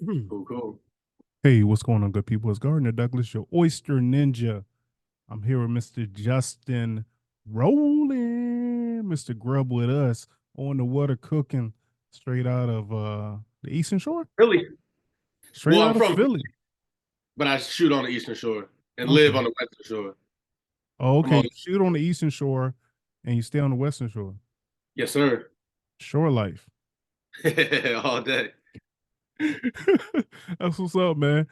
Cool, cool. Hey, what's going on, good people? It's Gardner Douglas, your Oyster Ninja. I'm here with Mr. Justin Rolling, Mr. Grub with us on the water cooking straight out of the Eastern Shore, Really? straight Well, I'm out of from, Philly. but I shoot on the Eastern Shore and live Okay. on the Western Shore. Oh, I'm okay. all, You shoot on the Eastern Shore and you stay on the Western Shore. yes, sir. Shore life. All day. That's what's up, man.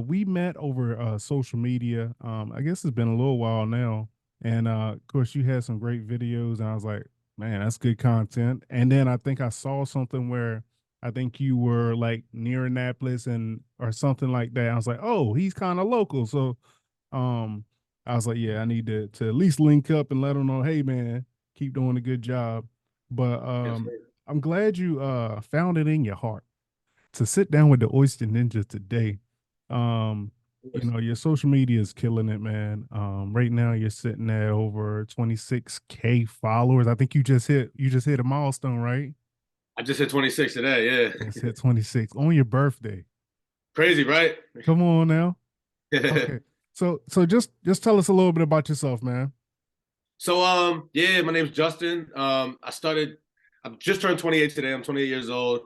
We met over social media. I guess it's been a little while now. And of course you had some great videos and I was like, man, that's good content. And then I think I saw something where I think you were like near Annapolis and or something like that. I was like, oh, he's kind of local. So um I was like, yeah, I need to at least link up and let him know, hey man, keep doing a good job. But Yes, sir. I'm glad you found it in your heart to sit down with the Oyster Ninja today. Um, Yes. your social media is killing it, man. Right now you're sitting at over 26K followers. I think you just hit a milestone, right? I just hit 26 today. Just Yeah. hit 26 on your birthday. Crazy, right? Come on now. Okay. So just tell us a little bit about yourself, man. Yeah, my name's Justin. I've just turned 28 today. I'm 28 years old.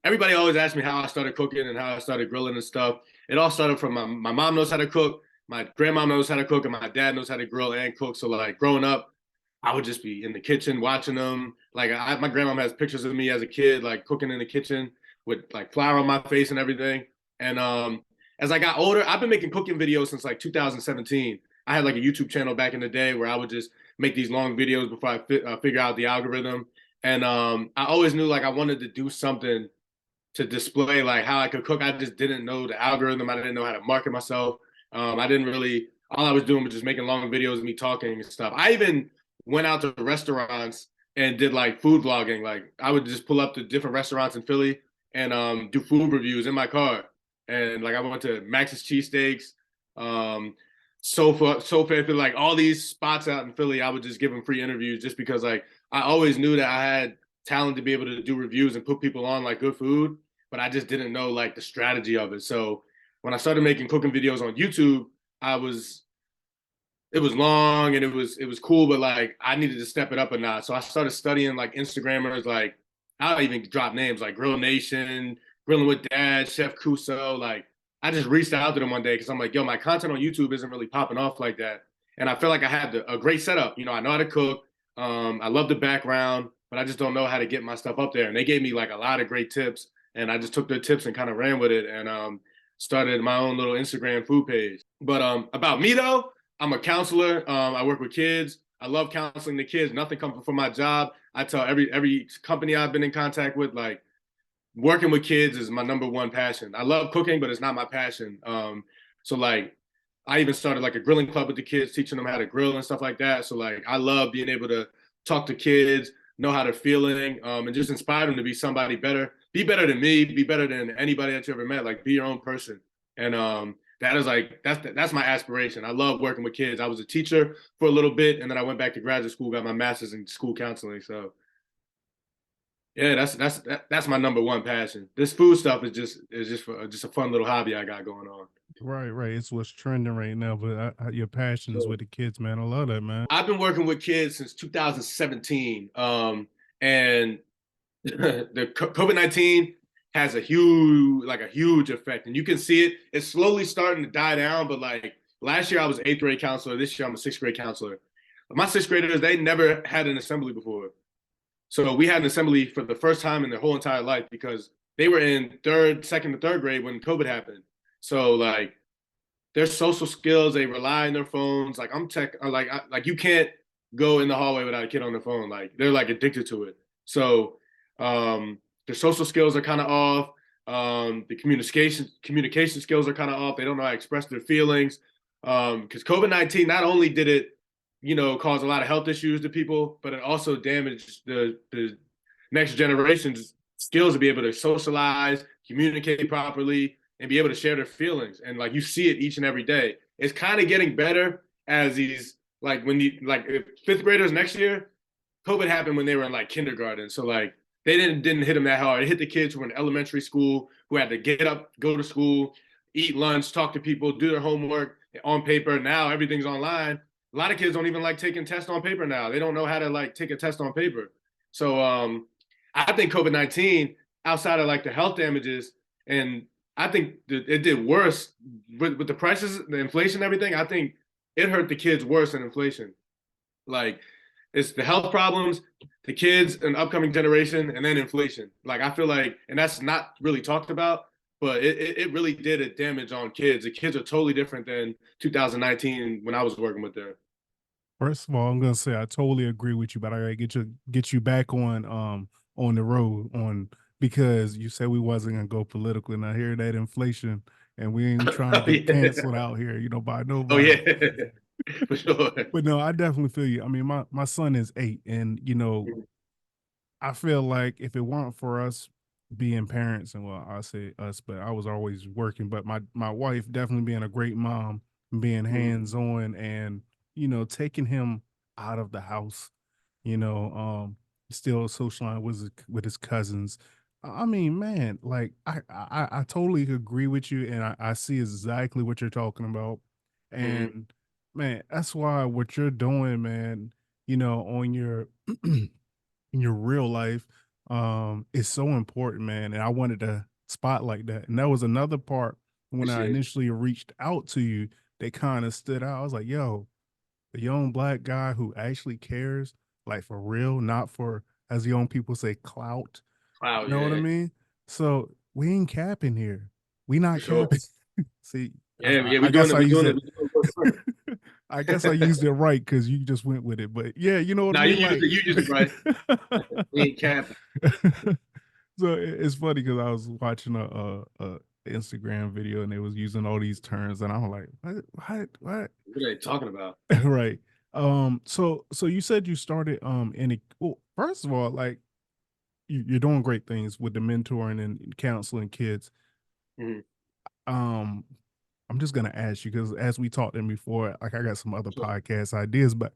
Everybody always asks me how I started cooking and how I started grilling and stuff. It all started from my mom knows how to cook, my grandma knows how to cook, and my dad knows how to grill and cook. So like growing up, I would just be in the kitchen watching them. Like my grandma has pictures of me as a kid, like cooking in the kitchen with like flour on my face and everything. And as I got older, I've been making cooking videos since like 2017. I had like a YouTube channel back in the day where I would just make these long videos before I figure out the algorithm. And I always knew like I wanted to do something to display like how I could cook. I just didn't know the algorithm. I didn't know how to market myself. I didn't really. All I was doing was just making long videos of me talking and stuff. I even went out to restaurants and did like food vlogging. Like I would just pull up to different restaurants in Philly and do food reviews in my car. And like I went to Max's Cheesesteaks, um, Sofa, like all these spots out in Philly. I would just give them free interviews just because like I always knew that I had talent to be able to do reviews and put people on like good food, but I just didn't know like the strategy of it. So when I started making cooking videos on YouTube, I was it was long and it was cool, but like I needed to step it up a notch. So I started studying like Instagrammers, like I'll even drop names like Grill Nation, Grilling with Dad, Chef Kuso. Like I just reached out to them one day because I'm like, yo, my content on YouTube isn't really popping off like that. And I feel like I had a great setup. I know how to cook. I love the background, but I just don't know how to get my stuff up there. And they gave me like a lot of great tips. And I just took their tips and kind of ran with it and started my own little Instagram food page. But about me though, I'm a counselor. I work with kids. I love counseling the kids. Nothing comes before my job. I tell every company I've been in contact with, like working with kids is my number one passion. I love cooking, but it's not my passion. So like I even started like a grilling club with the kids, teaching them how to grill and stuff like that. So like I love being able to talk to kids, know how they're feeling, and just inspire them to be somebody better, be better than me, be better than anybody that you ever met. Like be your own person. And that is like that's my aspiration. I love working with kids. I was a teacher for a little bit, and then I went back to graduate school, got my master's in school counseling. So yeah, that's my number one passion. This food stuff is just a fun little hobby I got going on. Right, right. It's what's trending right now, but your passion is So with the kids, man. I love that, man. I've been working with kids since 2017, and the COVID-19 has a huge effect, and you can see it. It's slowly starting to die down, but like last year I was eighth grade counselor. This year I'm a sixth grade counselor. My sixth graders they never had an assembly before. So we had an assembly for the first time in their whole entire life because they were in second to third grade when COVID happened. So like their social skills, they rely on their phones. Like I'm tech, like you can't go in the hallway without a kid on their phone. Like they're like addicted to it. So their social skills are kind of off. The communication skills are kind of off. They don't know how to express their feelings. Because COVID-19 not only did it cause a lot of health issues to people, but it also damaged the next generation's skills to be able to socialize, communicate properly, and be able to share their feelings. And like you see it each and every day. It's kind of getting better as these like when you like fifth graders next year. COVID happened when they were in like kindergarten, so like they didn't hit them that hard. It hit the kids who were in elementary school, who had to get up, go to school, eat lunch, talk to people, do their homework on paper. Now everything's online. A lot of kids don't even like taking tests on paper now. They don't know how to like take a test on paper. So I think COVID-19, outside of like the health damages, and I think it did worse with the prices, the inflation, everything. I think it hurt the kids worse than inflation. Like it's the health problems, the kids, an upcoming generation, and then inflation. Like I feel like, and that's not really talked about, but it really did a damage on kids. The kids are totally different than 2019 when I was working with them. First of all, I'm gonna say I totally agree with you, but I gotta get you back on the road on because you said we wasn't gonna go political, and I hear that inflation, and we ain't trying to Oh, get yeah. canceled out here, by Oh nobody. yeah, for sure. But no, I definitely feel you. I mean, my son is 8, and I feel like if it weren't for us being parents, and well, I say us, but I was always working, but my wife definitely being a great mom, being hands on, and taking him out of the house, you know, still socializing with his cousins. I mean, man, like I totally agree with you, and I see exactly what you're talking about, and man, that's why what you're doing, man, on your in your real life is so important, man. And I wanted to spotlight that. And that was another part when I Appreciate it. initially reached out to you that kind of stood out. I was like, yo, a young black guy who actually cares, like for real, not for, as young people say, clout. Wow, You know what I yeah, mean? So we ain't capping here. We for not sure. capping. See, Yeah, yeah, I we're doing guess it. I We're used doing it. it. We're doing it for sure. I guess I used it right because you just went with it. But yeah, you know what I Now mean? Like, you used it right. We ain't capping. so it's funny because I was watching a Instagram video and they was using all these terms, and I'm like, what? What are they talking about? Right. So you said you started in a well, first of all, like you're doing great things with the mentoring and counseling kids. Mhm. Um, I'm just gonna ask you because as we talked in before, like I got some other Sure. podcast ideas, but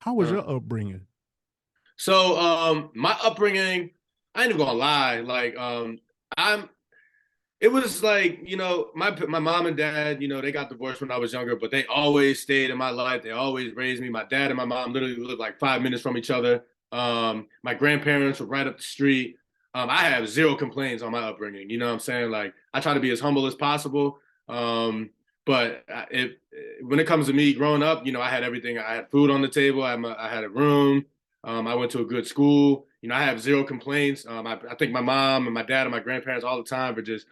how was Uh, your upbringing? so my upbringing, I ain't even gonna lie. Like I'm it was like, my mom and dad, they got divorced when I was younger, but they always stayed in my life. They always raised me. My dad and my mom literally lived like 5 minutes from each other. My grandparents were right up the street. I have zero complaints on my upbringing. You know what I'm saying? Like I try to be as humble as possible. But when it comes to me growing up, I had everything. I had food on the table. I had a room. I went to a good school. I have zero complaints. I think my mom and my dad and my grandparents all the time for just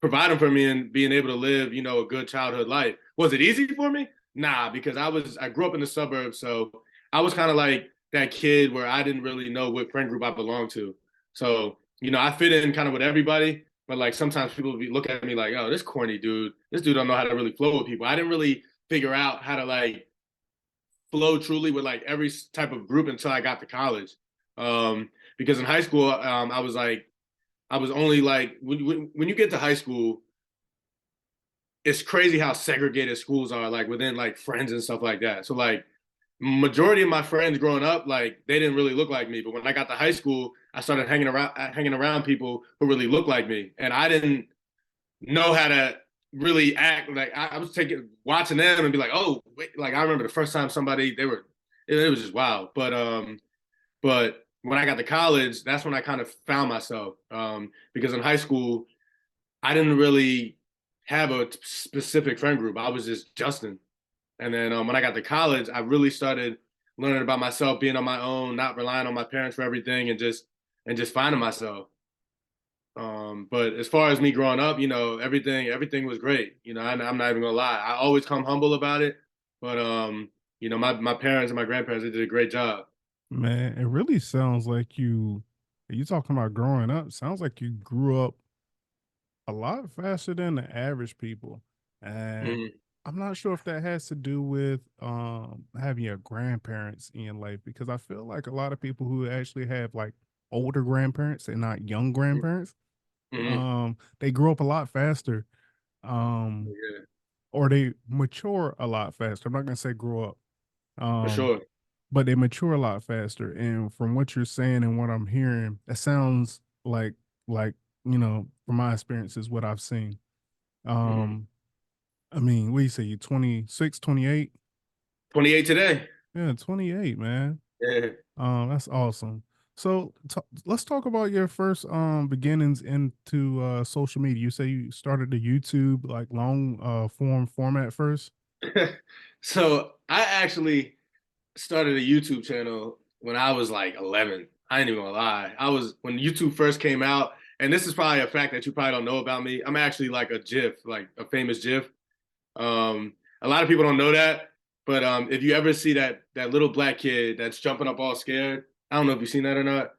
providing for me and being able to live, a good childhood life. Was it easy for me? Nah, because I grew up in the suburbs, so I was kind of like that kid where I didn't really know what friend group I belonged to. So, I fit in kind of with everybody, but like sometimes people look at me like, oh, this corny dude, this dude don't know how to really flow with people. I didn't really figure out how to like flow truly with like every type of group until I got to college. Because in high school, I was only like when you get to high school, it's crazy how segregated schools are, like within like friends and stuff like that. So like majority of my friends growing up, like they didn't really look like me. But when I got to high school, I started hanging around people who really looked like me, and I didn't know how to really act. Like I was watching them and be like, oh, wait. Like I remember the first time it was just wild. But when I got to college, that's when I kind of found myself. Because in high school, I didn't really have a specific friend group. I was just Justin. And then when I got to college, I really started learning about myself, being on my own, not relying on my parents for everything, and just finding myself. But as far as me growing up, everything was great. I'm not even gonna lie. I always come humble about it, but my parents and my grandparents, they did a great job. Man, it really sounds like you talking about growing up. Sounds like you grew up a lot faster than the average people. And Mhm. I'm not sure if that has to do with having your grandparents in life because I feel like a lot of people who actually have like older grandparents and not young grandparents, Mhm. they grow up a lot faster. Um Yeah, or they mature a lot faster. I'm not gonna say grow up. for Um sure. but they mature a lot faster. And from what you're saying and what I'm hearing, it sounds like from my experiences, what I've seen. Mhm. Um, I mean, what do you say? You 26, 28? 28 today. Yeah, 28, man. Yeah. That's awesome. So let's talk about your first beginnings into social media. You say you started the YouTube like long format first. So I actually started a YouTube channel when I was like 11. I ain't even gonna lie. I was when YouTube first came out, and this is probably a fact that you probably don't know about me. I'm actually like a GIF, like a famous GIF. A lot of people don't know that, but if you ever see that little black kid that's jumping up all scared, I don't know if you've seen that or not.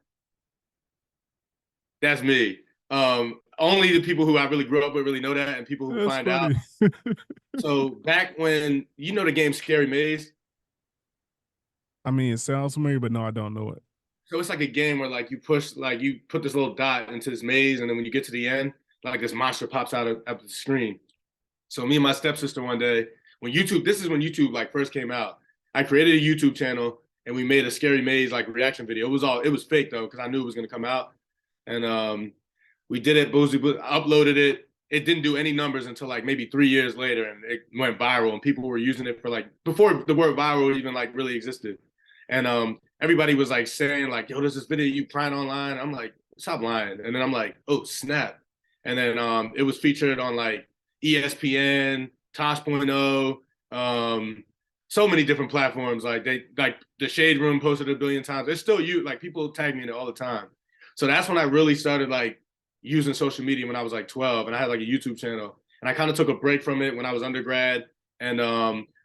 That's me. Only the people who I really grew up with really know that, and people who That's find out. funny. So back when you know the game Scary Maze, I mean, it sounds familiar, but no, I don't know it. so it's like a game where like you put this little dot into this maze, and then when you get to the end, like this monster pops out of the screen. So me and my stepsister one day, this is when YouTube like first came out. I created a YouTube channel and we made a Scary Maze like reaction video. It was fake though because I knew it was gonna come out, and we did it. Boozy uploaded it. It didn't do any numbers until like maybe 3 years later, and it went viral. And people were using it for like before the word viral even like really existed. And everybody was like saying like, "Yo, there's this video you crying online." I'm like, "Stop lying!" And then I'm like, "Oh snap!" And then it was featured on like ESPN, Tosh.0, so many different platforms. Like the Shade Room posted a billion times. It's still you like people tag me in it all the time. So that's when I really started like using social media when I was like 12, and I had like a YouTube channel. And I kind of took a break from it when I was undergrad. And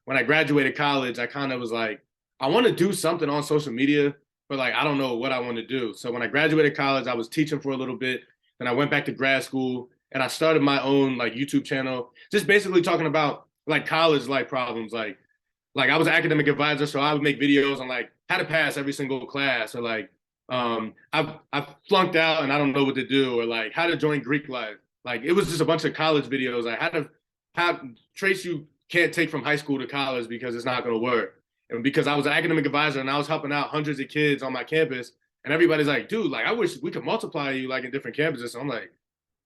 when I graduated college, I kind of was like, I want to do something on social media, but like I don't know what I want to do. So when I graduated college, I was teaching for a little bit. Then I went back to grad school and I started my own like YouTube channel, just basically talking about like college life problems, like I was an academic advisor, so I would make videos on like how to pass every single class, or like I flunked out and I don't know what to do, or like how to join Greek life. Like it was just a bunch of college videos, like how traits you can't take from high school to college because it's not going to work. And because I was an academic advisor and I was helping out hundreds of kids on my campus, and everybody's like, dude, like I wish we could multiply you like in different campuses. So I'm like,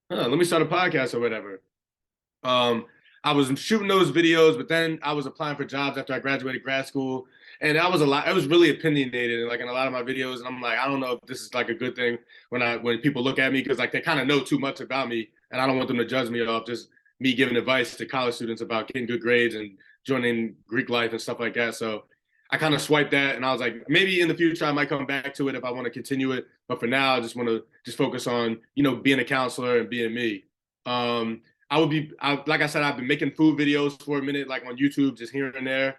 let me start a podcast or whatever. Um, I was shooting those videos, but then I was applying for jobs after I graduated grad school, and that was a lot. I was really opinionated, like in a lot of my videos, and I'm like, I don't know if this is like a good thing when people look at me because like they kind of know too much about me, and I don't want them to judge me off just me giving advice to college students about getting good grades and joining Greek life and stuff like that. So I kind of swiped that, and I was like, maybe in the future I might come back to it if I want to continue it, but for now I just want to just focus on being a counselor and being me. Like I said, I've been making food videos for a minute, like on YouTube, just here and there.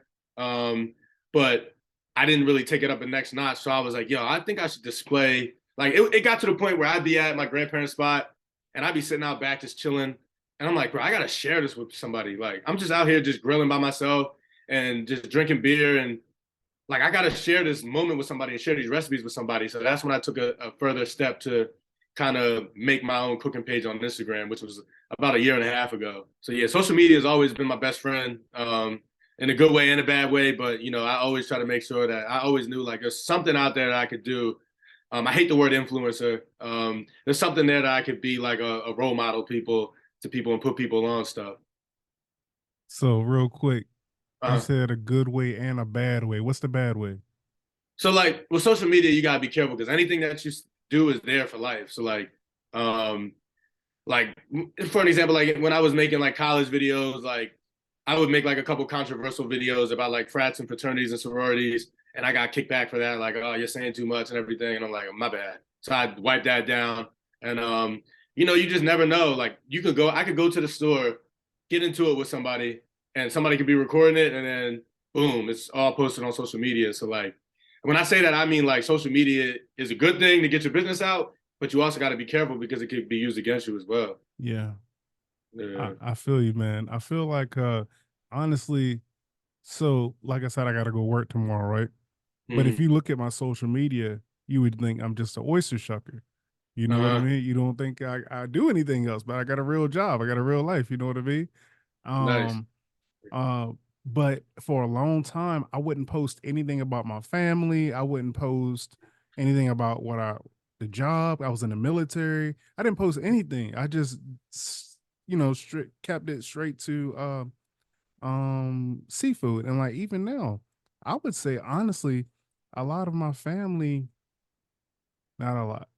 But I didn't really take it up a next notch. So I was like, yo, I think I should display. Like it got to the point where I'd be at my grandparents' spot and I'd be sitting out back just chilling. And I'm like, bro, I got to share this with somebody. Like I'm just out here just grilling by myself and just drinking beer. And like I got to share this moment with somebody and share these recipes with somebody. So that's when I took a further step to kind of make my own cooking page on Instagram, which was about a year and a half ago. So yeah, social media has always been my best friend, in a good way and a bad way. But I always try to make sure that I always knew like there's something out there that I could do. I hate the word influencer. There's something there that I could be like a role model to people and put people on stuff. So real quick, you Uh, said a good way and a bad way. What's the bad way? so like with social media, you gotta be careful because anything that you do is there for life. So um, like for an example, like when I was making like college videos, like I would make like a couple controversial videos about like frats and fraternities and sororities, and I got kicked back for that, like, oh, you're saying too much and everything, and I'm like, my bad. So I wiped that down, and you just never know. Like I could go to the store, get into it with somebody, and somebody could be recording it, and then boom, it's all posted on social media. So like when I say that, I mean like social media is a good thing to get your business out, but you also got to be careful because it could be used against you as well. Yeah, Yeah. I feel you, man. I feel like honestly, so like I said, I gotta go work tomorrow, right? But if Mm-hmm. you look at my social media, you would think I'm just an oyster shucker. You know what I Uh-huh. mean? You don't think I do anything else, but I got a real job. I got a real life. You know what I mean? Nice. Um, uh, But for a long time, I wouldn't post anything about my family. I wouldn't post anything about the job. I was in the military. I didn't post anything. I just, kept it straight to seafood. And like even now, I would say honestly, a lot of my family, not a lot.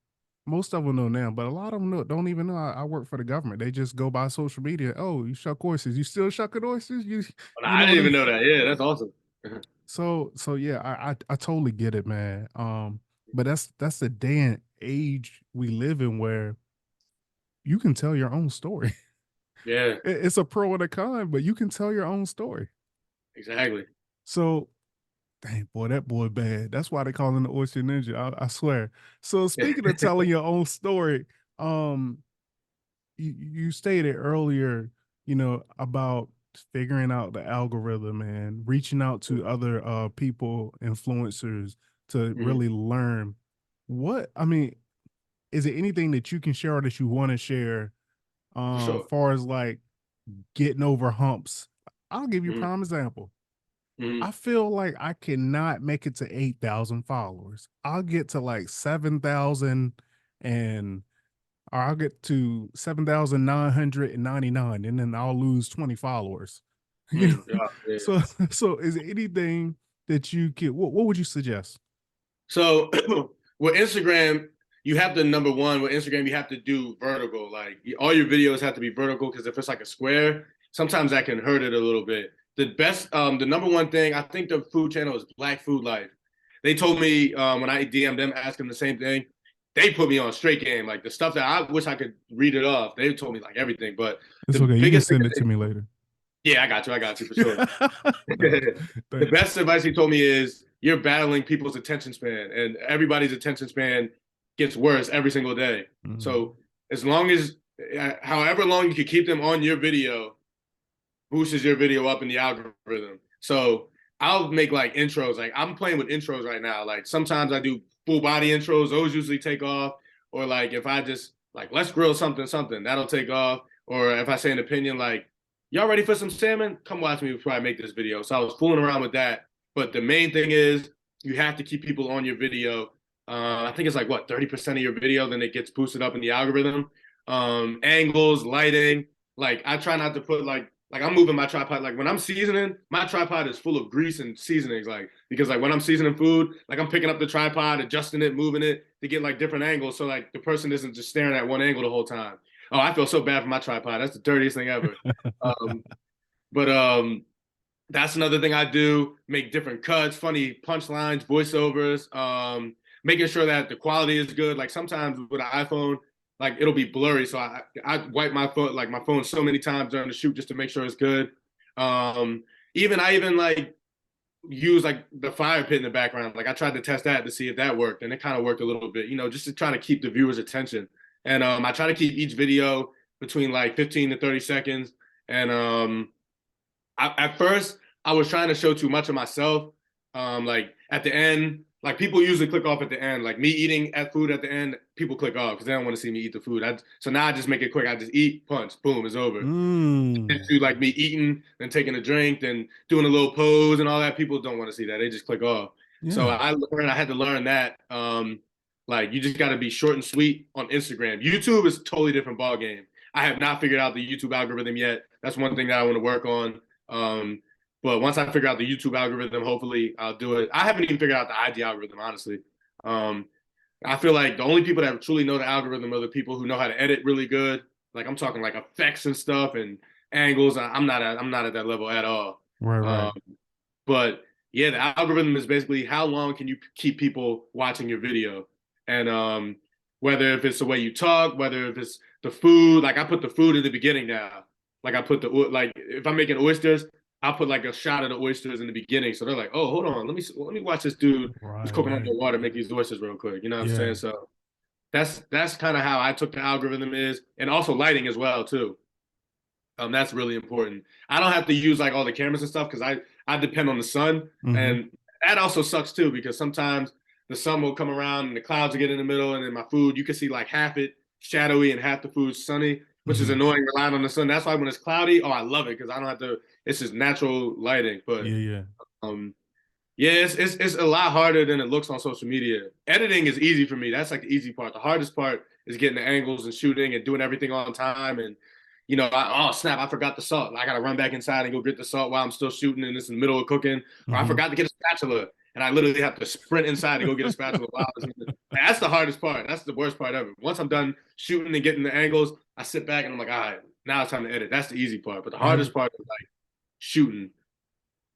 Most of them know now, but a lot of them don't even know I work for the government. They just go by social media. Oh, you shuck oysters. You still shucking oysters? You I know didn't what I even mean? know that. Yeah, that's awesome. So yeah, I totally get it, man. But that's the day and age we live in where you can tell your own story. Yeah, It's a pro and a con, but you can tell your own story. exactly. So, dang boy, that boy bad. That's why they call him the Oyster Ninja. I swear. So speaking of telling your own story, um, you stated earlier, about figuring out the algorithm and reaching out to other people, influencers to Mhm. really learn. What I mean, is it anything that you can share or that you want to share For sure. far as like getting over humps? I'll give you a Mhm. prime example. Mhm. I feel like I cannot make it to 8,000 followers. I'll get to like 7,000 and or I'll get to 7,999 and then I'll lose 20 followers. You Mhm. know? Yeah, yeah. So so is there anything that you can what would you suggest? So with Instagram, you have to number one with Instagram, you have to do vertical. Like all your videos have to be vertical because if it's like a square, sometimes that can hurt it a little bit. The number one thing, I think the food channel is Black Food Life. They told me when I DM'd them asking the same thing, they put me on straight game. Like the stuff that I wish I could read it off, they told me like everything. But It's the okay. You can biggest thing, send it to me later. yeah, I got you for sure. No, The thanks. best advice he told me is you're battling people's attention span, and everybody's attention span gets worse every single day. Mhm. So as long as, however long you can keep them on your video, boosts your video up in the algorithm. So I'll make like intros. Like I'm playing with intros right now. Like sometimes I do full body intros. Those usually take off. Or like if I just like let's grill something, that'll take off. Or if I say an opinion like y'all ready for some salmon? Come watch me before I make this video. So I was fooling around with that. But the main thing is you have to keep people on your video. I think it's like what 30% of your video, then it gets boosted up in the algorithm. Angles, lighting. Like I try not to put like I'm moving my tripod. Like when I'm seasoning, my tripod is full of grease and seasonings. Like because like when I'm seasoning food, like I'm picking up the tripod, adjusting it, moving it to get like different angles. So like the person isn't just staring at one angle the whole time. Oh, I feel so bad for my tripod. That's the dirtiest thing ever. Um, but that's another thing I do. Make different cuts, funny punchlines, voiceovers. Making sure that the quality is good. Like sometimes with an iPhone, like it'll be blurry, so I wipe my phone so many times during the shoot just to make sure it's good. Um, I even like use like the fire pit in the background. Like I tried to test that to see if that worked, and it kind of worked a little bit. Just to try to keep the viewers' attention. And I try to keep each video between like 15 to 30 seconds. And at first I was trying to show too much of myself. Like at the end, like people usually click off at the end. Like me eating at food at the end, people click off because they don't want to see me eat the food. So now I just make it quick. I just eat, punch, boom, it's over. Mm. To like me eating and taking a drink and doing a little pose and all that, people don't want to see that. They just click off. So Yeah. I had to learn that. Like you just got to be short and sweet on Instagram. YouTube is a totally different ball game. I have not figured out the YouTube algorithm yet. That's one thing that I want to work on. But once I figure out the YouTube algorithm, hopefully I'll do it. I haven't even figured out the IG algorithm, honestly. Um, I feel like the only people that truly know the algorithm are the people who know how to edit really good. Like I'm talking like effects and stuff and angles. I'm not at that level at all. Right, right. Um, but yeah, the algorithm is basically how long can you keep people watching your video, and whether if it's the way you talk, whether if it's the food. Like I put the food in the beginning now. Like I put the like if I'm making oysters, I'll put like a shot of the oysters in the beginning, so they're like, oh, hold on, let me watch this dude who's Right, cooking right. underwater make these oysters real quick. You know what I'm Yeah. saying? So that's kind of how I took the algorithm is, and also lighting as well too. That's really important. I don't have to use like all the cameras and stuff because I depend on the sun, Mm-hmm. and that also sucks too because sometimes the sun will come around and the clouds will get in the middle, and then my food you can see like half it shadowy and half the food sunny. which is Mhm. annoying relying on the sun. That's why when it's cloudy, oh, I love it because I don't have to. It's just natural lighting. But Yeah, yeah. um, yeah, it's a lot harder than it looks on social media. Editing is easy for me. That's like the easy part. The hardest part is getting the angles and shooting and doing everything on time. And oh snap, I forgot the salt. I gotta run back inside and go get the salt while I'm still shooting and it's in the middle of cooking. Or I Mhm. forgot to get a spatula, and I literally have to sprint inside to go get a spatula while I was eating. That's the hardest part. That's the worst part ever. Once I'm done shooting and getting the angles, I sit back and I'm like, all right, now it's time to edit. That's the easy part. But the Have hardest part is like shooting.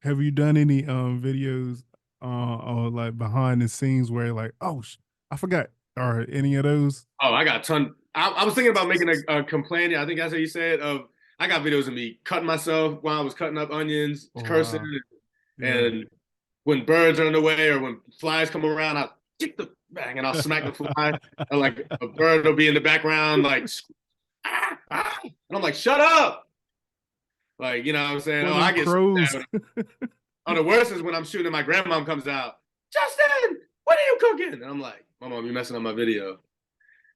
Have you done any videos or like behind the scenes where like, oh, I forgot, or any of those? Oh, I got a ton. I was thinking about making a companion. I think that's how you say it. Of I got videos of me cutting myself while I was cutting up onions, Oh cursing, wow. Yeah. and when birds are in the way or when flies come around, I'll kick the bang and I'll smack the fly. Or like a bird will be in the background, like and I'm like, shut up. Like, you know what I'm saying? Well, Oh, them I get crows. oh, the worst is when I'm shooting and my grandmom comes out. Justin, what are you cooking? And I'm like, my mom, you messing up my video.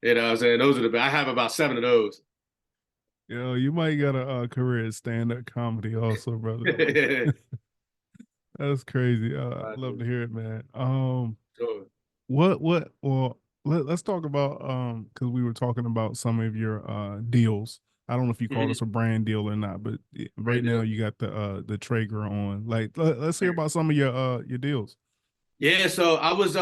You know what I'm saying? Those are I have about 7 of those. Yo, you might got a career in stand-up comedy also, brother. That's crazy. Love to hear it, man. Sure. Well, let's talk about because we were talking about some of your deals. I don't know if you call this Mhm. a brand deal or not, but right Right now there. you got the Traeger on. Like, let's hear about some of your deals. Yeah, so I was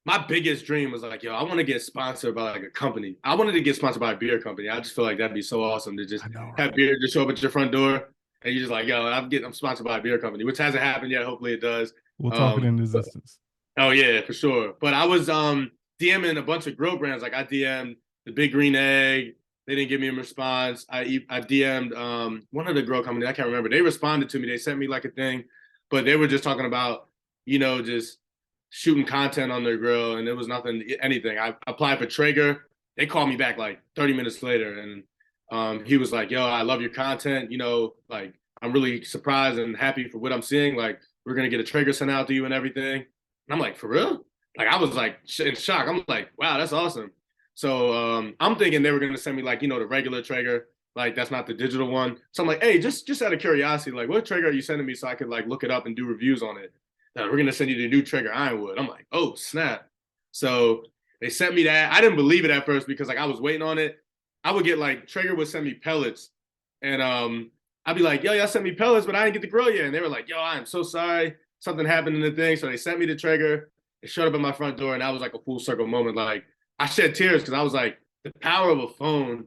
my biggest dream was like, yo, I want to get sponsored by like a company. I wanted to get sponsored by a beer company. I just feel like that'd be so awesome to just I know, have right? beer just show up at your front door and you're just like, yo, I'm sponsored by a beer company, which hasn't happened yet. Hopefully it does. We'll talk it Um, in but existence. Oh yeah, for sure. But I was DMing a bunch of grill brands. Like I DM'd the Big Green Egg. They didn't give me a response. I DM'd one of the grill companies. I can't remember. They responded to me. They sent me like a thing, but they were just talking about just shooting content on their grill, and it was nothing anything. I applied for Traeger. They called me back like 30 minutes later, and he was like, "Yo, I love your content. Like I'm really surprised and happy for what I'm seeing. Like we're gonna get a Traeger sent out to you and everything." And I'm like, for real? Like I was like in shock. I'm like, wow, that's awesome. So I'm thinking they were gonna send me like the regular Traeger, like that's not the digital one. So I'm like, hey, just out of curiosity, like what Traeger are you sending me so I could like look it up and do reviews on it? We're gonna send you the new Traeger Ironwood. I'm like, oh snap. So they sent me that. I didn't believe it at first because like I was waiting on it. I would get like Traeger would send me pellets, and I'd be like, yo, y'all sent me pellets, but I didn't get the grill yet. And they were like, yo, I'm so sorry. Something happened in the thing. So they sent me the Traeger. It showed up at my front door, and that was like a full circle moment. Like I shed tears because I was like, the power of a phone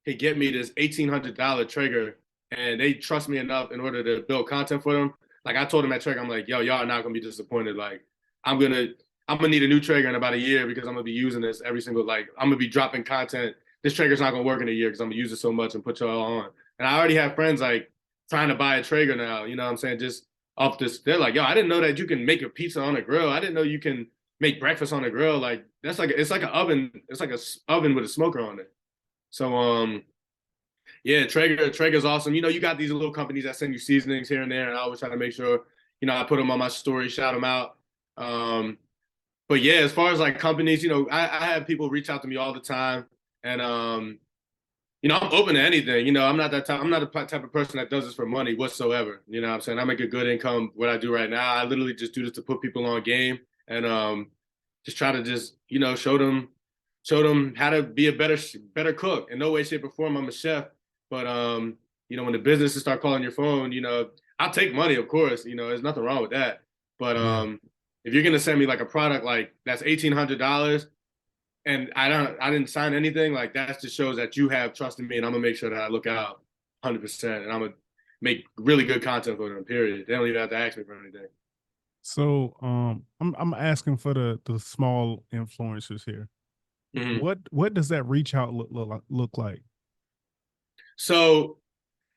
could get me this $1,800 Traeger, and they trust me enough in order to build content for them. Like I told them at Traeger, I'm like, yo, y'all are not gonna be disappointed. Like I'm gonna need a new Traeger in about a year because I'm gonna be using this every single I'm gonna be dropping content. This Traeger's not gonna work in a year because I'm gonna use it so much and put y'all on. And I already have friends like trying to buy a Traeger now. You know what I'm saying? Just off this, they're like, yo, I didn't know that you can make a pizza on a grill. I didn't know you can make breakfast on a grill. Like that's like it's like an oven. It's like a oven with a smoker on it. So yeah, Traeger's awesome. You got these little companies that send you seasonings here and there, and I always try to make sure I put them on my story, shout them out. Um, but yeah, as far as like companies, I have people reach out to me all the time, and I'm open to anything. I'm not that type. I'm not the type of person that does this for money whatsoever. You know what I'm saying? I make a good income what I do right now. I literally just do this to put people on game and just try to just show them how to be a better cook. In no way, shape, or form, I'm a chef. But when the businesses start calling your phone, I'll take money, of course. There's nothing wrong with that. But Yeah. if you're gonna send me like a product like that's $1,800 and I didn't sign anything, like that just shows that you have trust in me, and I'm gonna make sure that I look out 100%, and I'm gonna make really good content for them. Period. They don't even have to ask me for anything. So I'm asking for the small influencers here. Mhm. What does that reach out look like? So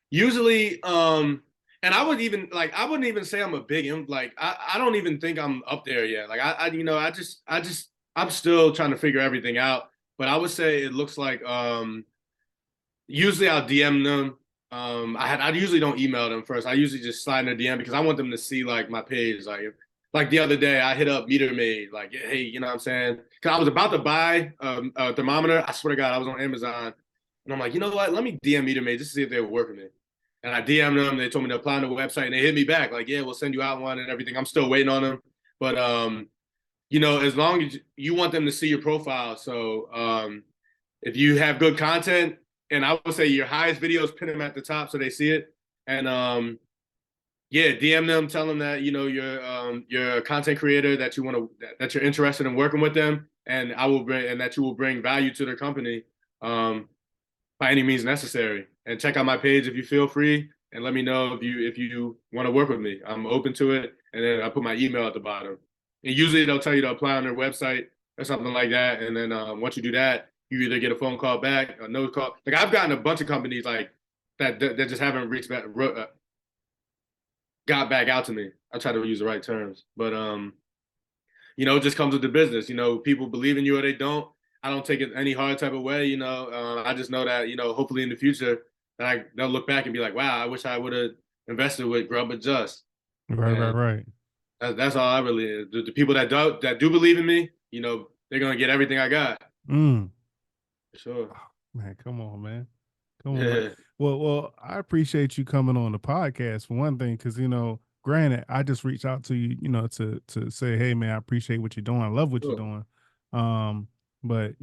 usually, and I wouldn't even say I'm a like I don't even think I'm up there yet. Like I'm still trying to figure everything out. But I would say it looks like usually I'll DM them. I usually don't email them first. I usually just slide in their DM because I want them to see like my page. Like the other day, I hit up Meter Maid. Like, hey, you know what I'm saying? Because I was about to buy a thermometer. I swear to God, I was on Amazon And I'm like, you know what? Let me DM Meter Maid just to see if they would work with me. And I DM'd them. They told me to apply on the website, and they hit me back like, yeah, we'll send you out one and everything. I'm still waiting on them. But, as long as you want them to see your profile. So if you have good content, and I would say your highest videos, pin them at the top so they see it. And DM them, tell them that you're a content creator, that that you're interested in working with them, and that you will bring value to their company by any means necessary. And check out my page if you feel free, and let me know if you want to work with me. I'm open to it, and then I put my email at the bottom. And usually they'll tell you to apply on their website or something like that. And then once you do that, you either get a phone call back, a no call. Like I've gotten a bunch of companies like that just haven't reached back, got back out to me. I try to use the right terms, but it just comes with the business. People believe in you or they don't. I don't take it any hard type of way. I just know that hopefully in the future that they'll look back and be like, wow, I wish I would have invested with GrubWithJus. Right. That's all I really. The people that do believe in me, they're gonna get everything I got. Mm. For sure. Oh, man, come on, man. Come on. Man. Well, I appreciate you coming on the podcast for one thing, because granted, I just reached out to you, to say, hey, man, I appreciate what you're doing. I love what you're doing. But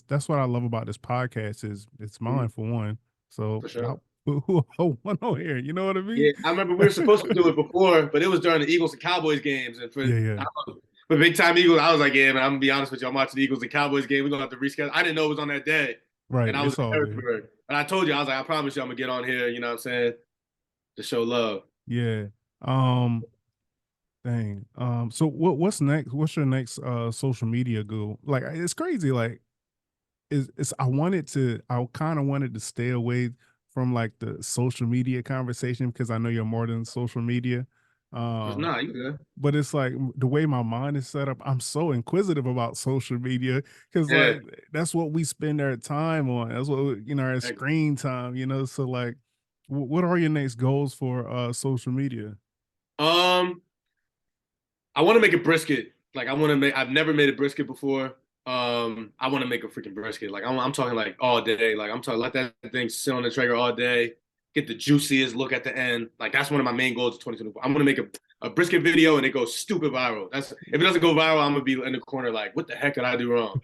that's what I love about this podcast is it's mine for one. So for sure. one on here, you know what I mean? Yeah, I remember we were supposed to do it before, but it was during the Eagles and Cowboys games, and for big time Eagles, I was like, yeah, man, I'm gonna be honest with you, I'm watching the Eagles and Cowboys game. We're gonna have to reschedule. I didn't know it was on that day, right? And I was in Harrisburg, and I told you, I was like, I promise you, I'm gonna get on here. You know what I'm saying? To show love. Yeah. Dang. So what's next? What's your next social media goal? Like it's crazy. Like I kind of wanted to stay away from like the social media conversation because I know you're more than social media. Nah, you good. But it's like the way my mind is set up, I'm so inquisitive about social media because like that's what we spend our time on. That's what our screen time, So like what are your next goals for social media? I want to make a brisket. Like I've never made a brisket before. I want to make a freaking brisket. Like I'm talking like all day. Like I'm talking let that thing sit on the Traeger all day, get the juiciest look at the end. Like that's one of my main goals of 2024. I'm gonna make a brisket video and it goes stupid viral. If it doesn't go viral, I'm gonna be in the corner like, what the heck did I do wrong?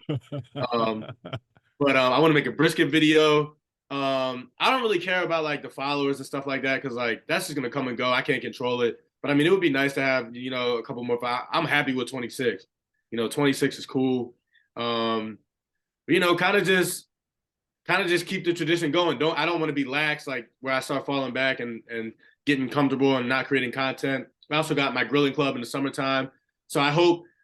But I want to make a brisket video. I don't really care about like the followers and stuff like that because like that's just gonna come and go. I can't control it. But I mean, it would be nice to have a couple more. I'm happy with 26. 26 is cool. Kind of just keep the tradition going. I don't want to be lax like where I start falling back and getting comfortable and not creating content. I also got my grilling club in the summertime, so I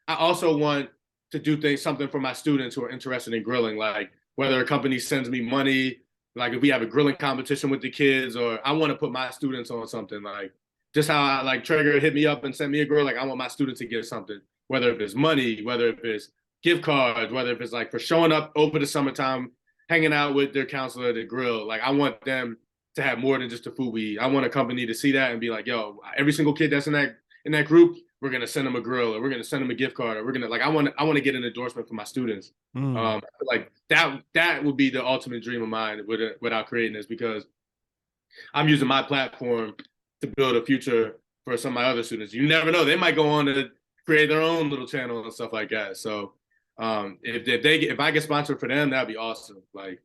also want to do something for my students who are interested in grilling, like whether a company sends me money, like if we have a grilling competition with the kids, or I want to put my students on something like. Just how I like Traeger hit me up and sent me a grill. Like I want my students to get something, whether if it's money, whether if it's gift cards, whether if it's like for showing up over the summertime, hanging out with their counselor at the grill. Like I want them to have more than just the food we eat. I want a company to see that and be like, yo, every single kid that's in that group, we're gonna send them a grill or we're gonna send them a gift card or we're gonna I want to get an endorsement for my students. Like that would be the ultimate dream of mine without creating this because I'm using my platform to build a future for some of my other students. never know. They might go on to create their own little channel and stuff like that. So if I get sponsored for them, that'd be awesome. Like,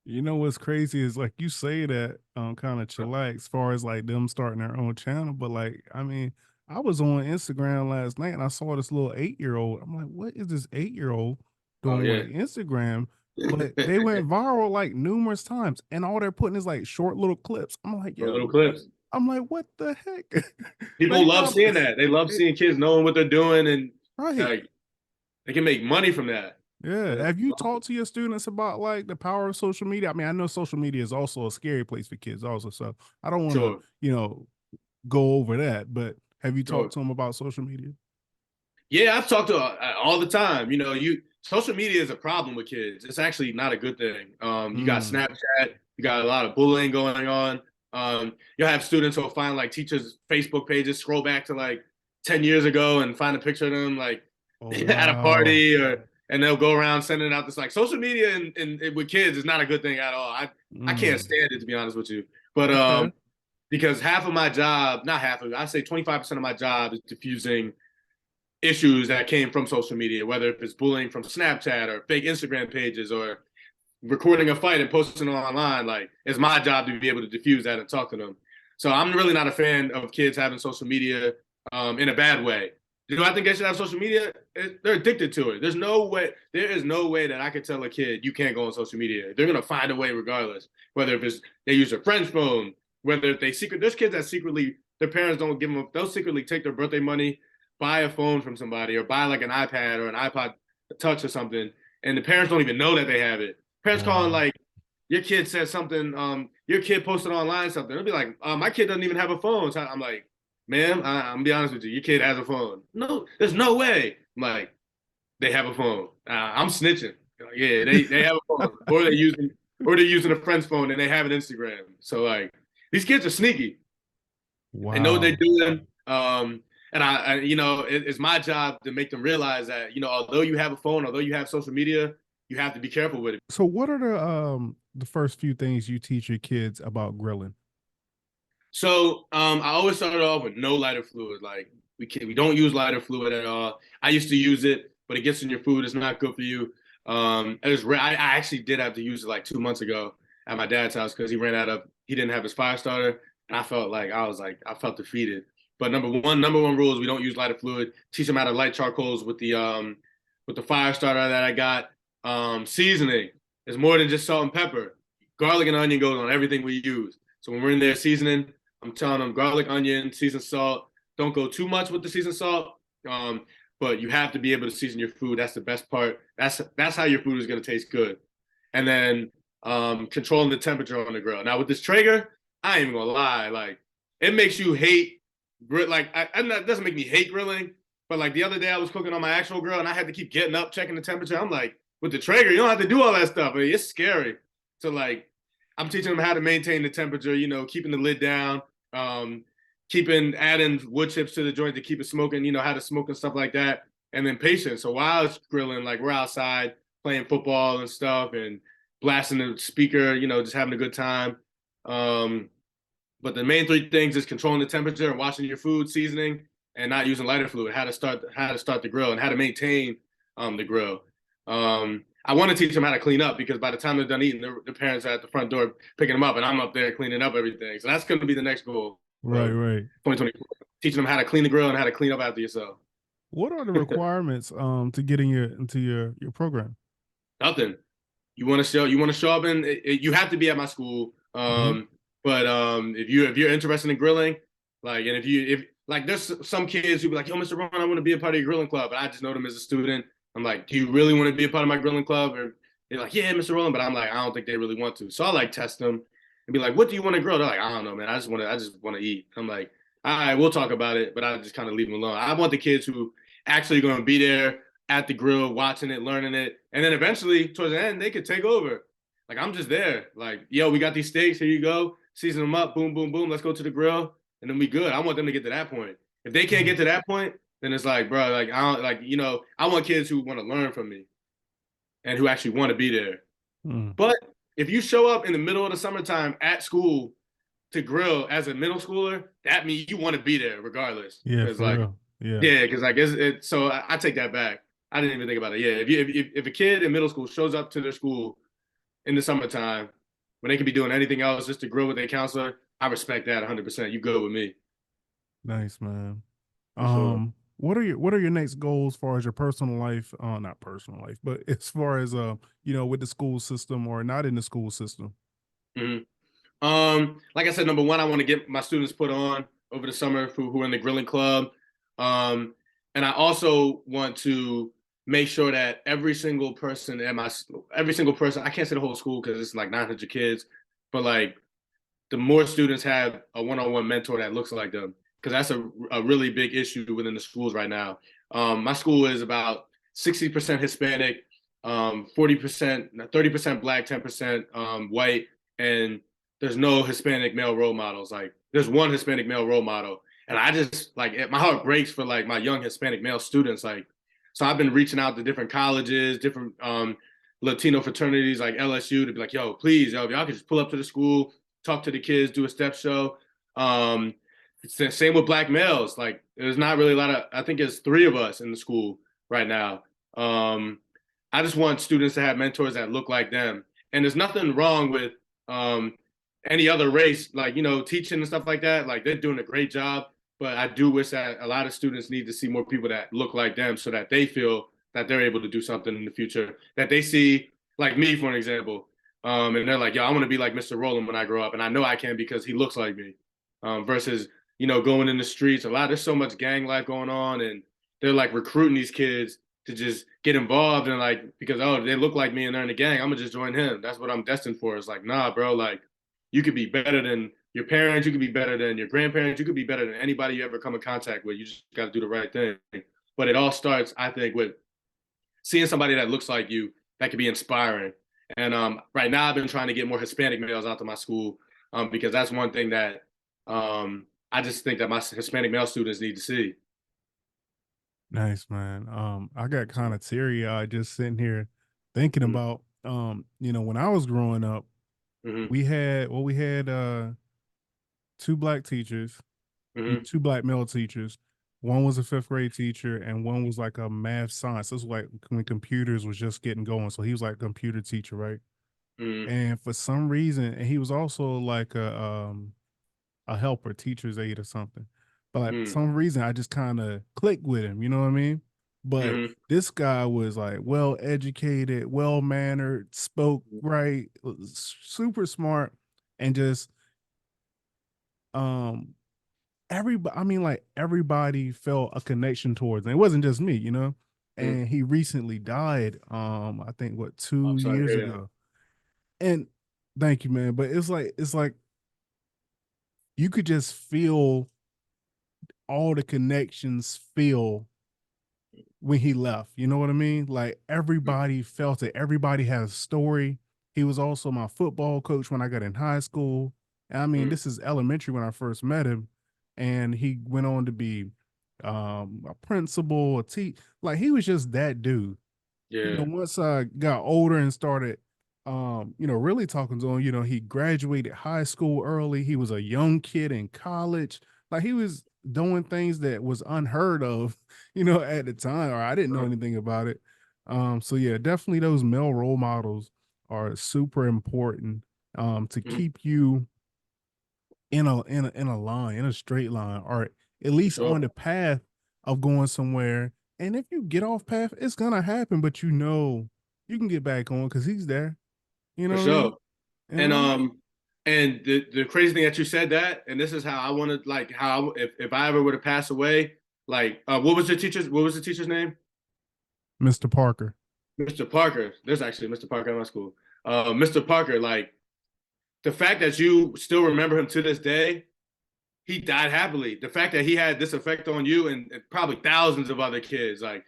what's crazy is like you say that kind of chillax as far as like them starting their own channel. But like, I mean, I was on Instagram last night and I saw this little 8-year-old. I'm like, what is this 8-year-old doing with Instagram? But they went viral like numerous times and all they're putting is like short little clips. I'm like, yo, little clips. I'm like, what the heck? People love seeing that. They love seeing kids knowing what they're doing and like, they can make money from that. Yeah. Have you talked to your students about like the power of social media? I mean, I know social media is also a scary place for kids also. So I don't want to, go over that, but have you talked to them about social media? Yeah, I've talked to all the time. Social media is a problem with kids. It's actually not a good thing. You got Snapchat, you got a lot of bullying going on. You'll have students who'll find like teachers' Facebook pages, scroll back to like 10 years ago and find a picture of them like at a party or and they'll go around sending out this like social media and with kids is not a good thing at all. I can't stand it, to be honest with you. But Okay. because half of my job, not half of it, I say 25% of my job is diffusing issues that came from social media, whether if it's bullying from Snapchat or fake Instagram pages or recording a fight and posting it online. Like, it's my job to be able to diffuse that and talk to them. So I'm really not a fan of kids having social media in a bad way. Do I think they should have social media? They're addicted to it. There is no way that I could tell a kid you can't go on social media. They're gonna find a way regardless. Whether if it's they use a friend's phone, whether if there's kids that secretly their parents don't give them, they'll secretly take their birthday money, buy a phone from somebody, or buy like an iPad or an iPod Touch or something, and the parents don't even know that they have it. Parents calling like, your kid said something, your kid posted online something. It'll be like, my kid doesn't even have a phone. So I'm like, ma'am, I'm gonna be honest with you, your kid has a phone. No, there's no way. I'm like, they have a phone. I'm snitching. Like, yeah, they have a phone, or they're using a friend's phone and they have an Instagram. So like, these kids are sneaky. Wow. They know what they're doing. And I it's my job to make them realize that, although you have a phone, although you have social media, you have to be careful with it. So what are the first few things you teach your kids about grilling? So I always started off with no lighter fluid. Like, we don't use lighter fluid at all. I used to use it, but it gets in your food. It's not good for you. I actually did have to use it like 2 months ago at my dad's house because he didn't have his fire starter, and I felt defeated. But number one rule is we don't use lighter fluid. Teach them how to light charcoals with the fire starter that I got. Seasoning is more than just salt and pepper. Garlic and onion goes on everything we use. So when we're in there seasoning, I'm telling them garlic, onion, seasoned salt. Don't go too much with the seasoned salt, but you have to be able to season your food. That's the best part. That's how your food is going to taste good. And then controlling the temperature on the grill. Now with this Traeger, I ain't even gonna lie, like, it makes you hate like that doesn't make me hate grilling, but like the other day I was cooking on my actual grill and I had to keep getting up, checking the temperature. I'm like, with the Traeger, you don't have to do all that stuff. I mean, it's scary. So like, I'm teaching them how to maintain the temperature, keeping the lid down, adding wood chips to the joint to keep it smoking, how to smoke and stuff like that. And then patience. So while I was grilling, like, we're outside playing football and stuff and blasting the speaker, just having a good time. But the main three things is controlling the temperature and washing your food, seasoning, and not using lighter fluid, how to start the grill and how to maintain the grill. I want to teach them how to clean up because by the time they're done eating, the parents are at the front door picking them up, and I'm up there cleaning up everything. So that's going to be the next goal. Right. 2024. Teaching them how to clean the grill and how to clean up after yourself. What are the requirements to getting into your program? Nothing. You want to show up and you have to be at my school. But if you're interested in grilling, like, and if there's some kids who be like, yo, Mr. Ron, I want to be a part of your grilling club, and I just know them as a student. I'm like, do you really want to be a part of my grilling club? Or they're like, yeah, Mr. Roland, but I'm like, I don't think they really want to. So I like test them and be like, what do you want to grill? They're like, I don't know, man. I just want to eat. I'm like, all right, we'll talk about it, but I just kind of leave them alone. I want the kids who actually going to be there at the grill, watching it, learning it, and then eventually towards the end they could take over. Like, I'm just there. Like, yo, we got these steaks. Here you go. Season them up. Boom, boom, boom. Let's go to the grill, and then we good. I want them to get to that point. If they can't get to that point, then it's like, bro, like, I don't, like, I want kids who want to learn from me and who actually want to be there. But if you show up in the middle of the summertime at school to grill as a middle schooler, that means you want to be there regardless. Yeah, like, real. Yeah, because like it's so I take that back. I didn't even think about it. Yeah, if a kid in middle school shows up to their school in the summertime when they could be doing anything else just to grill with their counselor, I respect that 100%. You good with me? Nice, man. Sure. What are your next goals as far as your personal life? Not personal life, but as far as with the school system or not in the school system. Like I said, number one, I want to get my students put on over the summer who are in the grilling club. And I also want to make sure that every single person, I can't say the whole school because it's like 900 kids, but like the more students have a one-on-one mentor that looks like them, because that's a really big issue within the schools right now. My school is about 60% Hispanic, 30% Black, 10% white, and there's no Hispanic male role models. Like, there's one Hispanic male role model. And I just, like, my heart breaks for, like, my young Hispanic male students. Like, So I've been reaching out to different colleges, different Latino fraternities like LSU to be like, yo, please, yo, if y'all could just pull up to the school, talk to the kids, do a step show. It's the same with black males. Like there's not really a lot of, I think there's 3 of us in the school right now. I just want students to have mentors that look like them. And there's nothing wrong with any other race, like, teaching and stuff like that. Like they're doing a great job. But I do wish that a lot of students need to see more people that look like them so that they feel that they're able to do something in the future, that they see, like me, for an example. And they're like, yo, I want to be like Mr. Rowland when I grow up. And I know I can because he looks like me versus, going in the streets. There's so much gang life going on and they're like recruiting these kids to just get involved and like, because, oh, they look like me and they're in the gang, I'm gonna just join him. That's what I'm destined for. It's like, nah, bro, like you could be better than your parents, you could be better than your grandparents, you could be better than anybody you ever come in contact with. You just got to do the right thing. But it all starts, I think, with seeing somebody that looks like you that could be inspiring. And right now I've been trying to get more Hispanic males out to my school because that's one thing that I just think that my Hispanic male students need to see. Nice, man. I got kind of teary-eyed just sitting here thinking Mm-hmm. about, when I was growing up, Mm-hmm. we had 2 black teachers, Mm-hmm. 2 black male teachers. One was a 5th grade teacher, and one was like a math science. This was like when computers was just getting going. So he was like a computer teacher, right? Mm-hmm. And for some reason, and he was also like a helper, teacher's aide or something. But like some reason I just kind of clicked with him, you know what I mean? But Mm-hmm. this guy was like well educated, well mannered, spoke right, was super smart, and just um everybody, I mean, like everybody felt a connection towards him. It wasn't just me, you know. Mm-hmm. And he recently died, I think what I'm two sorry to years hear that. ago. And thank you, man. But it's like you could just feel all the connections feel when he left. You know what I mean? Like everybody felt it. Everybody has a story. He was also my football coach when I got in high school. And I mean, Mm-hmm. this is elementary when I first met him. And he went on to be a principal, like he was just that dude. Yeah. Once I got older and started really talking to him, he graduated high school early. He was a young kid in college. Like he was doing things that was unheard of, at the time, or I didn't know anything about it. So yeah, definitely those male role models are super important to Mm-hmm. keep you in a line, in a straight line, or at For least sure. on the path of going somewhere. And if you get off path, it's gonna happen, but you can get back on because he's there. You know For what I mean? sure. You And know? the crazy thing that you said that, and this is how I wanted, like how if I ever were to pass away, like what was the teacher's name? Mr. Parker. Mr. Parker. There's actually Mr. Parker at my school. Mr. Parker, like the fact that you still remember him to this day, he died happily. The fact that he had this effect on you and probably thousands of other kids, like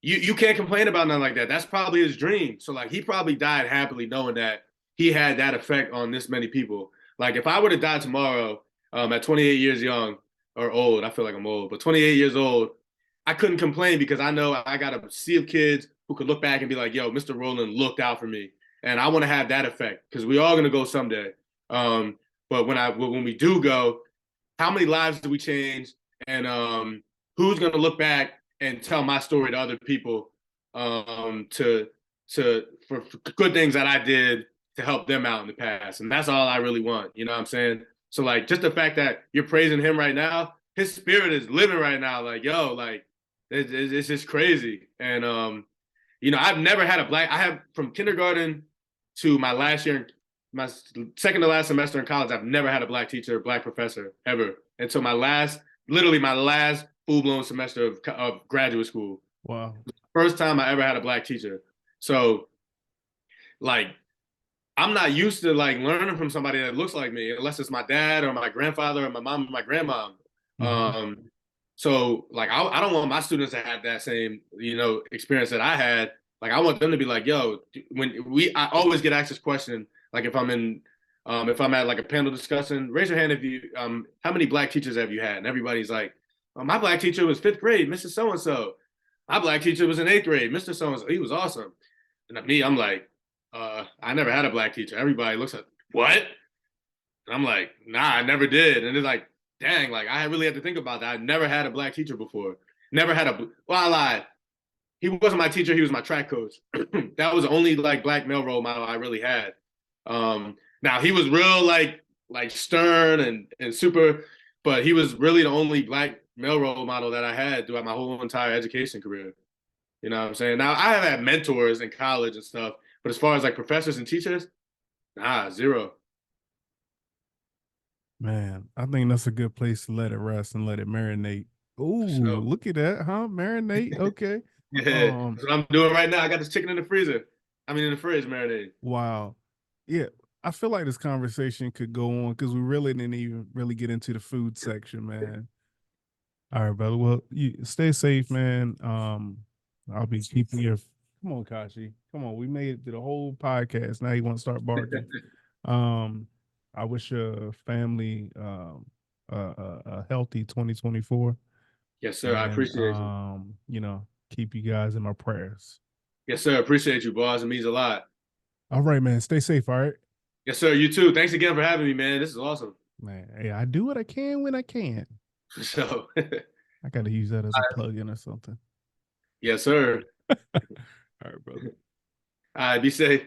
you can't complain about nothing like that. That's probably his dream. So like he probably died happily knowing that he had that effect on this many people. Like if I were to die tomorrow, at 28 years young or old, I feel like I'm old, but 28 years old, I couldn't complain because I know I got a sea of kids who could look back and be like, yo, Mr. Rowland looked out for me. And I want to have that effect because we all gonna go someday. But when we do go, how many lives do we change? And who's gonna look back and tell my story to other people to for good things that I did to help them out in the past. And that's all I really want. You know what I'm saying? So like just the fact that you're praising him right now, his spirit is living right now. Like, yo, like it's just crazy. And I've never had I have from kindergarten to my last year, my second to last semester in college, I've never had a black teacher or black professor ever until literally my last full blown semester of graduate school. Wow. First time I ever had a black teacher. So like I'm not used to like learning from somebody that looks like me, unless it's my dad or my grandfather or my mom or my grandma. Mhm. Um, so like I don't want my students to have that same experience that I had. Like I want them to be like, yo, I always get asked this question, like if I'm at like a panel discussion, raise your hand if you how many black teachers have you had? And everybody's like, my black teacher was 5th grade, Mrs. So and so. My black teacher was in 8th grade. Mr. So he was awesome. And me, I'm like, I never had a black teacher. Everybody looks at what? And I'm like, nah, I never did. And it's like, dang, like I really had to think about that. I never had a black teacher before. Never had well, I lied. He wasn't my teacher. He was my track coach. That was the only like black male role model I really had. Now he was real like stern and super, but he was really the only black male role model that I had throughout my whole entire education career. You know what I'm saying? Now I have had mentors in college and stuff, but as far as like professors and teachers, nah, zero. Man, I think that's a good place to let it rest and let it marinate. Oh, So look at that, huh? Marinate. Okay. yeah, that's what I'm doing right now. I got this chicken in the freezer. I mean in the fridge marinated. Wow. Yeah. I feel like this conversation could go on because we really didn't even really get into the food section, man. All right, brother. Well, you stay safe, man. I'll be keeping your come on, Kashi. Come on. We made it to the whole podcast. Now you want to start barking. Um, I wish your family a healthy 2024. Yes, sir. I And appreciate you. you know, keep you guys in my prayers. Yes, sir. Appreciate you, boss. It means a lot. All right, man. Stay safe, all right? Yes, sir. You too. Thanks again for having me, man. This is awesome. Man, hey, I do what I can when I can. So, I gotta use that as a plug-in or something. yes, sir. All right, brother. All right. Be safe.